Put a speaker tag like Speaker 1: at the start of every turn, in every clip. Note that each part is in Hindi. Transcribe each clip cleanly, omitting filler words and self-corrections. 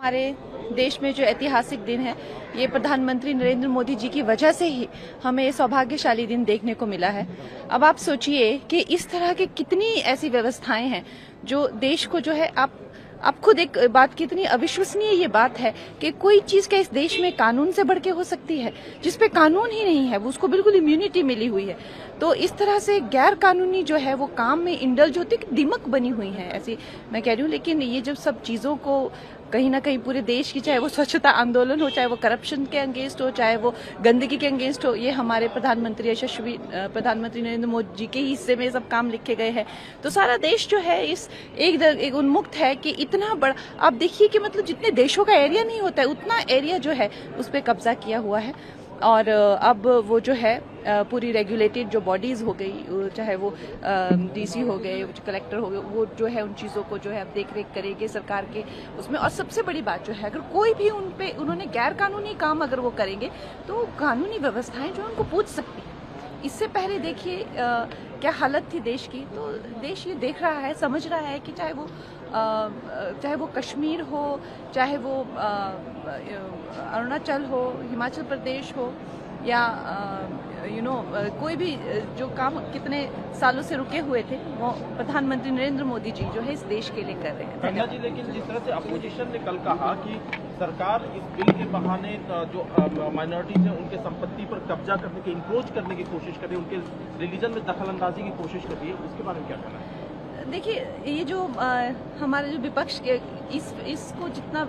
Speaker 1: हमारे देश में जो ऐतिहासिक दिन है, ये प्रधानमंत्री नरेंद्र मोदी जी की वजह से ही हमें ये सौभाग्यशाली दिन देखने को मिला है। अब आप सोचिए कि इस तरह की कितनी ऐसी व्यवस्थाएं हैं जो देश को जो है आप खुद एक बात, कितनी अविश्वसनीय ये बात है कि कोई चीज क्या इस देश में कानून से बढ़ के हो सकती है, जिसपे कानून ही नहीं है, वो उसको बिल्कुल इम्यूनिटी मिली हुई है। तो इस तरह से गैर कानूनी जो है वो काम में इंडल्ज होती है, दिमक बनी हुई है ऐसी मैं कह रही हूँ। लेकिन ये जब सब चीजों को कहीं ना कहीं पूरे देश की, चाहे वो स्वच्छता आंदोलन हो, चाहे वो करप्शन के अगेंस्ट हो, चाहे वो गंदगी के अगेंस्ट हो, ये हमारे प्रधानमंत्री यशस्वी प्रधानमंत्री नरेंद्र मोदी जी के हिस्से में सब काम लिखे गए हैं। तो सारा देश जो है इस एक उन्मुक्त है कि इतना बड़ा, आप देखिए कि मतलब जितने देशों का एरिया नहीं होता है उतना एरिया जो है उस पर कब्जा किया हुआ है। और अब वो जो है पूरी रेगुलेटेड जो बॉडीज हो गई, चाहे वो डीसी हो गए, कलेक्टर हो गए, वो जो है उन चीज़ों को जो है अब देख रेख करेंगे सरकार के उसमें। और सबसे बड़ी बात जो है, अगर कोई भी उन पे उन्होंने गैर कानूनी काम अगर वो करेंगे तो कानूनी व्यवस्थाएं जो है उनको पूछ सकती है। इससे पहले देखिए क्या हालत थी देश की। तो देश ये देख रहा है, समझ रहा है कि चाहे वो कश्मीर हो, चाहे वो अरुणाचल हो, हिमाचल प्रदेश हो, या कोई भी जो काम कितने सालों से रुके हुए थे, वो प्रधानमंत्री नरेंद्र मोदी जी जो है इस देश के लिए कर रहे हैं।
Speaker 2: जी, लेकिन जिस तरह से अपोजिशन ने कल कहा कि सरकार इस बिल के बहाने जो माइनॉरिटीज हैं उनके संपत्ति पर कब्जा करने की, इंक्रोच करने की कोशिश कर रही है, उनके रिलीजन में दखल अंदाजी की कोशिश कर रही है, उसके बारे में क्या कहना है?
Speaker 1: देखिए, ये जो हमारे जो विपक्ष के इसको जितना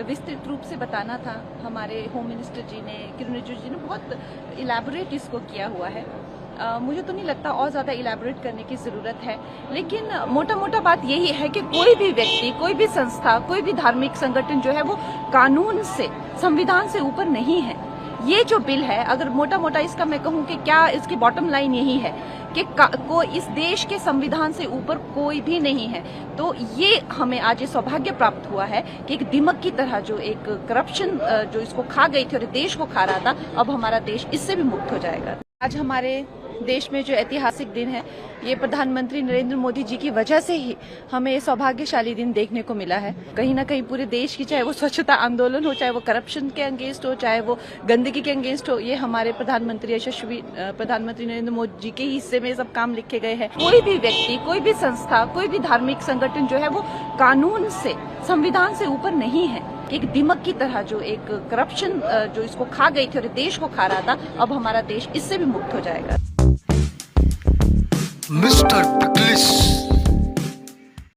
Speaker 1: विस्तृत रूप से बताना था, हमारे होम मिनिस्टर जी ने, किरण रिजिजू जी ने बहुत इलैबोरेट इसको किया हुआ है। मुझे तो नहीं लगता और ज़्यादा इलैबोरेट करने की ज़रूरत है। लेकिन मोटा मोटा बात यही है कि कोई भी व्यक्ति, कोई भी संस्था, कोई भी धार्मिक संगठन जो है वो कानून से, संविधान से ऊपर नहीं है। ये जो बिल है, अगर मोटा मोटा इसका मैं कहूँ कि क्या इसकी बॉटम लाइन यही है कि इस देश के संविधान से ऊपर कोई भी नहीं है। तो ये हमें आज ये सौभाग्य प्राप्त हुआ है कि एक दिमक की तरह जो एक करप्शन जो इसको खा गई थी और देश को खा रहा था, अब हमारा देश इससे भी मुक्त हो जाएगा। आज हमारे देश में जो ऐतिहासिक दिन है, ये प्रधानमंत्री नरेंद्र मोदी जी की वजह से ही हमें ये सौभाग्यशाली दिन देखने को मिला है। कहीं ना कहीं पूरे देश की, चाहे वो स्वच्छता आंदोलन हो, चाहे वो करप्शन के अगेंस्ट हो, चाहे वो गंदगी के अगेंस्ट हो, ये हमारे प्रधानमंत्री यशस्वी प्रधानमंत्री नरेंद्र मोदी जी के हिस्से में सब काम लिखे गए हैं। कोई भी व्यक्ति, कोई भी संस्था, कोई भी धार्मिक संगठन जो है वो कानून से, संविधान से ऊपर नहीं है। एक दिमक की तरह जो एक करप्शन जो इसको खा गई थी और देश को खा रहा था, अब हमारा देश इससे भी मुक्त हो जाएगा।
Speaker 3: मिस्टर पिकलिस।